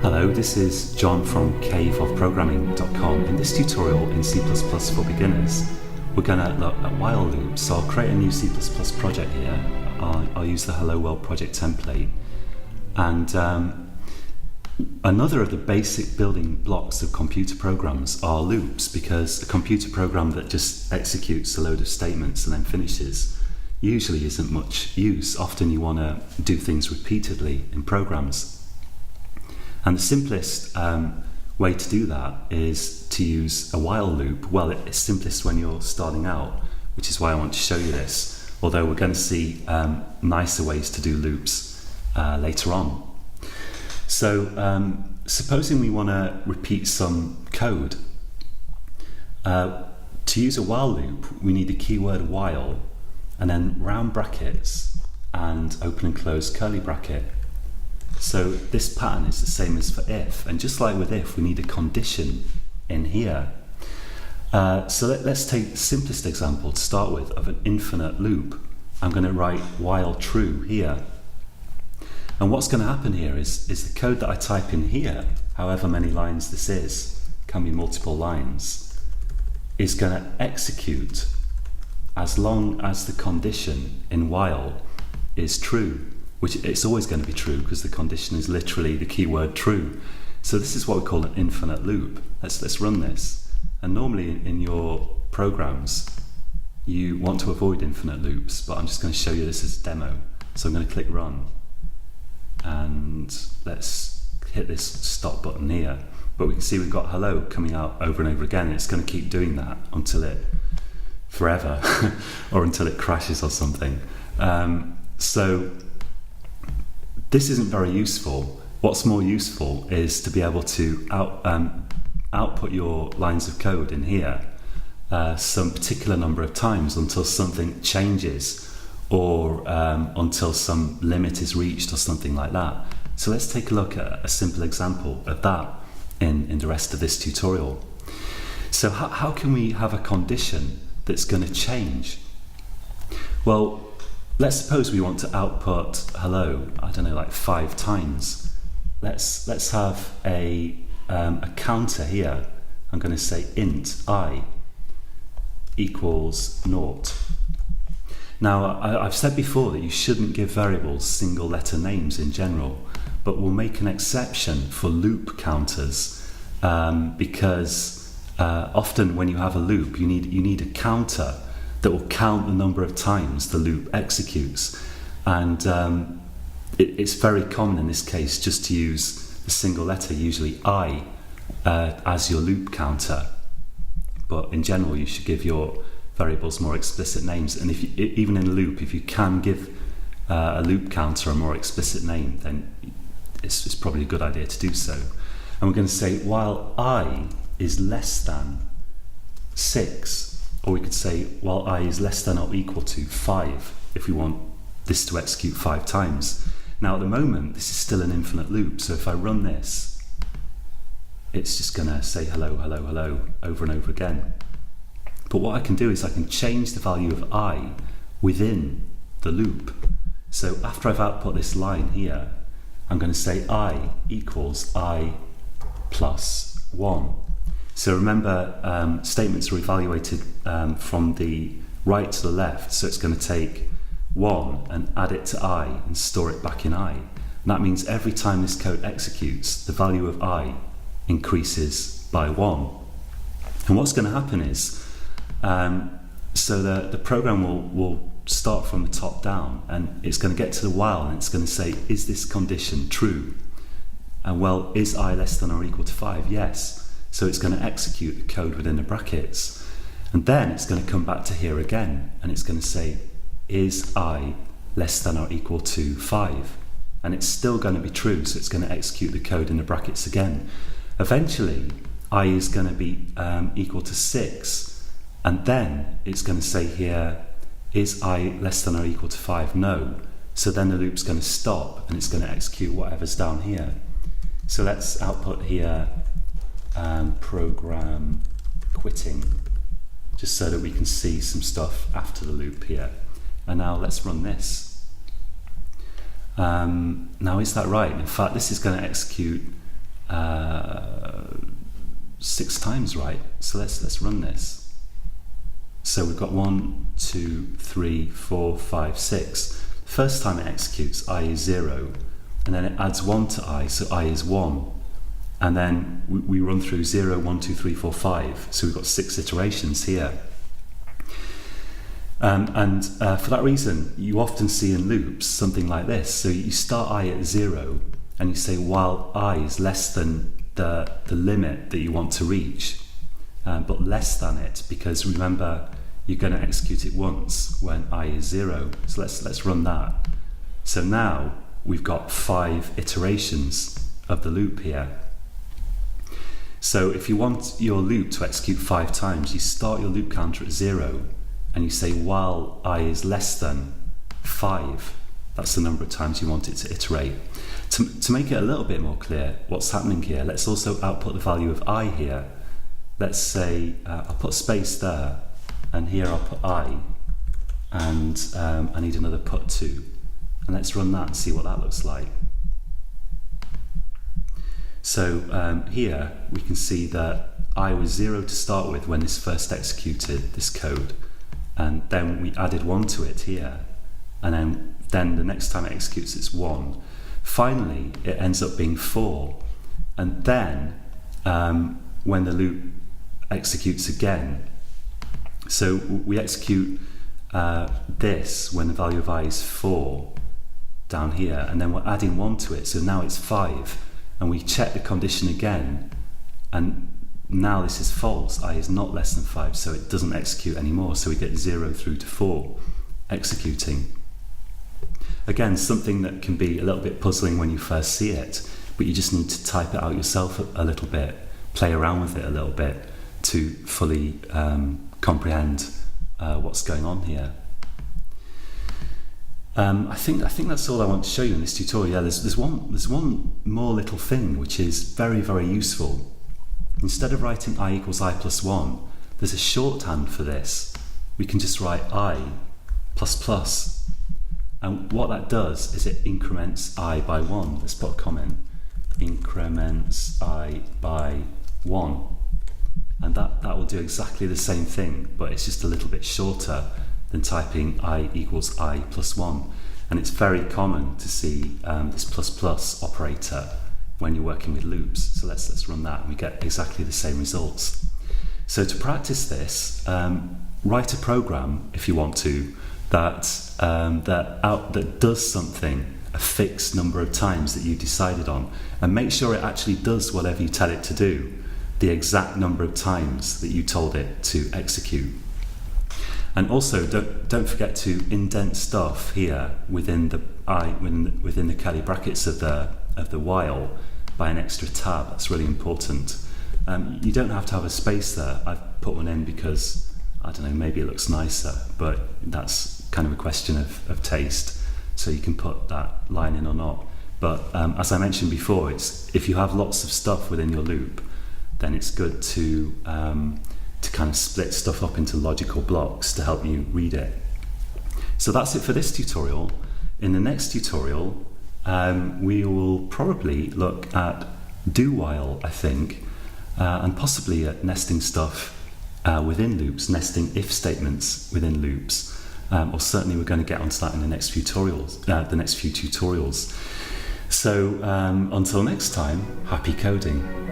Hello, this is John from caveofprogramming.com. In this tutorial in C++ for beginners, we're going to look at while loops. So I'll create a new C++ project here. I'll use the Hello World project template. And another of the basic building blocks of computer programs are loops, because a computer program that just executes a load of statements and then finishes usually isn't much use. Often you want to do things repeatedly in programs. And the simplest way to do that is to use a while loop. Well, it's simplest when you're starting out, which is why I want to show you this, although we're going to see nicer ways to do loops later on. So supposing we want to repeat some code. To use a while loop, we need the keyword while, and then round brackets and open and close curly bracket. So this pattern is the same as for if, and just like with if, we need a condition in here. So let's take the simplest example to start with of an infinite loop. I'm going to write while true here. And what's going to happen here is the code that I type in here, however many lines this is, can be multiple lines, is going to execute as long as the condition in while is true. Which it's always going to be true because the condition is literally the keyword true. So this is what we call an infinite loop. Let's run this. And normally in your programs, you want to avoid infinite loops, but I'm just going to show you this as a demo. So I'm going to click run. And let's hit this stop button here. But we can see we've got hello coming out over and over again. It's going to keep doing that until it, forever, or until it crashes or something. So this isn't very useful. What's more useful is to be able to output your lines of code in here some particular number of times until something changes, or until some limit is reached or something like that. So let's take a look at a simple example of that in the rest of this tutorial. So how can we have a condition that's going to change? Well, let's suppose we want to output hello, I don't know, like 5 times. Let's have a counter here. I'm going to say int I equals 0. Now, I've said before that you shouldn't give variables single letter names in general, but we'll make an exception for loop counters because often when you have a loop, you need a counter that will count the number of times the loop executes. And it's very common in this case just to use a single letter, usually I, as your loop counter. But in general, you should give your variables more explicit names. And if you, even in a loop, if you can give a loop counter a more explicit name, then it's probably a good idea to do so. And we're going to say while I is less than 6, or we could say while I is less than or equal to 5, if we want this to execute 5 times. Now at the moment, this is still an infinite loop, so if I run this, it's just going to say hello, hello, hello over and over again. But what I can do is I can change the value of I within the loop. So after I've output this line here, I'm going to say I equals I plus 1. So remember, statements are evaluated from the right to the left, so it's going to take 1 and add it to I and store it back in I. And that means every time this code executes, the value of I increases by 1. And what's going to happen is, so the program will start from the top down, and it's going to get to the while, and it's going to say, is this condition true? And well, is I less than or equal to 5? Yes. So it's going to execute the code within the brackets. And then it's going to come back to here again, and it's going to say, is I less than or equal to 5? And it's still going to be true, so it's going to execute the code in the brackets again. Eventually, I is going to be equal to 6, and then it's going to say here, is I less than or equal to 5? No. So then the loop's going to stop, and it's going to execute whatever's down here. So let's output here program quitting, just so that we can see some stuff after the loop here. And now let's run this. Now is that right? In fact, this is going to execute 6 times, right? So let's run this. So we've got 1, 2, 3, 4, 5, 6. First time it executes, I is 0, and then it adds 1 to I, so I is 1. And then we run through 0, 1, 2, 3, 4, 5. So we've got 6 iterations here. For that reason, you often see in loops something like this. So you start I at 0, and you say while I is less than the limit that you want to reach, but less than it, because remember, you're going to execute it once when I is 0. So let's run that. So now we've got 5 iterations of the loop here. So if you want your loop to execute 5 times, you start your loop counter at 0, and you say while I is less than 5. That's the number of times you want it to iterate. To make it a little bit more clear what's happening here, let's also output the value of I here. Let's say I'll put space there, and here I'll put I, and I need another put to, and let's run that and see what that looks like. So here we can see that I was 0 to start with when this first executed this code, and then we added 1 to it here, and then the next time it executes it's 1. Finally it ends up being 4, and then when the loop executes again, so we execute this when the value of I is 4 down here, and then we're adding 1 to it, so now it's 5, and we check the condition again, and now this is false. I is not less than 5, so it doesn't execute anymore, so we get 0 through to 4 executing. Again, something that can be a little bit puzzling when you first see it, but you just need to type it out yourself a little bit, play around with it a little bit to fully comprehend what's going on here. I think that's all I want to show you in this tutorial. Yeah, there's one more little thing which is very, very useful. Instead of writing I equals I plus 1, there's a shorthand for this. We can just write I plus plus. And what that does is it increments I by 1. Let's put a comment. Increments I by 1. And that will do exactly the same thing, but it's just a little bit shorter than typing I equals I plus 1. And it's very common to see this plus plus operator when you're working with loops. So let's run that, and we get exactly the same results. So to practice this, write a program if you want to that does something a fixed number of times that you decided on, and make sure it actually does whatever you tell it to do, the exact number of times that you told it to execute. And also don't forget to indent stuff here within the curly brackets of the while by an extra tab. That's really important. You don't have to have a space there. I've put one in because, I don't know, maybe it looks nicer, but that's kind of a question of taste. So you can put that line in or not. But as I mentioned before, if you have lots of stuff within your loop, then it's good to kind of split stuff up into logical blocks to help you read it. So that's it for this tutorial. In the next tutorial, we will probably look at do while, I think, and possibly at nesting stuff within loops, nesting if statements within loops, or certainly we're going to get onto that in the next few tutorials. So until next time, happy coding.